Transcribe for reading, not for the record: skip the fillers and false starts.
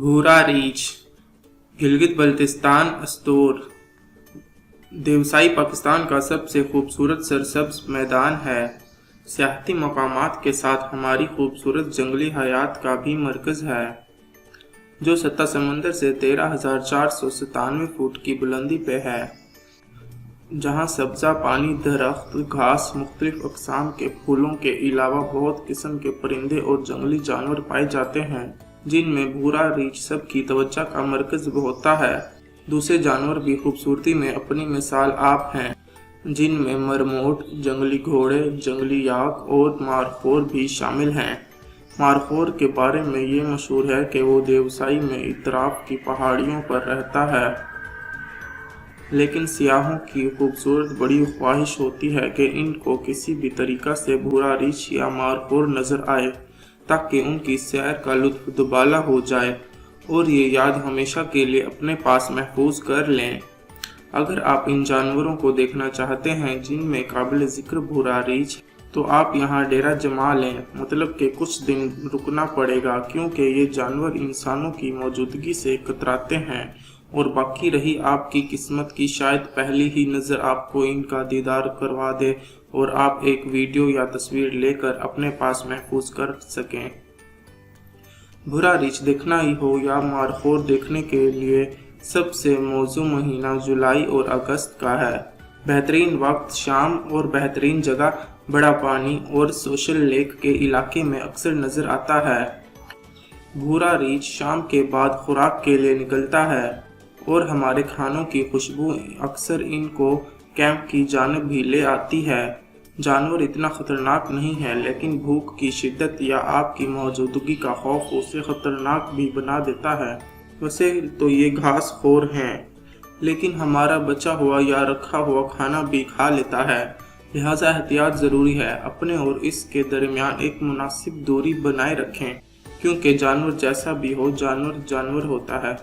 भूरा रीछ गिलगित बल्तिस्तान अस्तूर देवसाई पाकिस्तान का सबसे खूबसूरत सरसब्ज मैदान है। सियाहती मकामात के साथ हमारी खूबसूरत जंगली हयात का भी मरकज़ है, जो सतह समंदर से 13,497 फुट की बुलंदी पे है, जहाँ सब्ज़ा पानी, दरख्त, घास, मुख्तलिफ अक़साम के फूलों के अलावा बहुत किस्म के परिंदे और जंगली जानवर पाए जाते हैं, जिनमें भूरा रीछ सब की तवज्जो का मरकज़ होता है। दूसरे जानवर भी खूबसूरती में अपनी मिसाल आप हैं, जिनमें मरमोट, जंगली घोड़े, जंगली याक और मारखोर भी शामिल हैं। मारखोर के बारे में ये मशहूर है कि वो देवसाई में इतराफ की पहाड़ियों पर रहता है, लेकिन सियाहों की खूबसूरत बड़ी ख्वाहिश होती है कि इनको किसी भी तरीक़ा से भूरा रीछ या मारखोर नज़र आए, ताकि उनकी सैर का लुत्फ़ दुबाला हो जाए और ये याद हमेशा के लिए अपने पास महफूज कर लें। अगर आप इन जानवरों को देखना चाहते हैं जिनमें काबिल ज़िक्र भूरा रीछ, तो आप यहाँ डेरा जमा लें, मतलब कि कुछ दिन रुकना पड़ेगा, क्योंकि ये जानवर इंसानों की मौजूदगी से कतराते हैं और बाकी रही आपकी किस्मत की शायद पहली ही नज़र आपको इनका दीदार करवा दे और आप एक वीडियो या तस्वीर लेकर अपने पास महफूज कर सकें। भूरा रीछ देखना ही हो या मारखोर देखने के लिए सबसे मौजू महीना जुलाई और अगस्त का है। बेहतरीन वक्त शाम और बेहतरीन जगह बड़ा पानी और सोशल लेक के इलाके में अक्सर नज़र आता है। भूरा रीछ शाम के बाद खुराक के लिए निकलता है और हमारे खानों की खुशबू अक्सर इनको कैंप की जानिब भी ले आती है। जानवर इतना ख़तरनाक नहीं है, लेकिन भूख की शिद्दत या आपकी मौजूदगी का खौफ उसे ख़तरनाक भी बना देता है। वैसे तो ये घास खोर हैं, लेकिन हमारा बचा हुआ या रखा हुआ खाना भी खा लेता है, लिहाजा एहतियात ज़रूरी है। अपने और इसके दरमियान एक मुनासिब दूरी बनाए रखें, क्योंकि जानवर जैसा भी हो, जानवर जानवर होता है।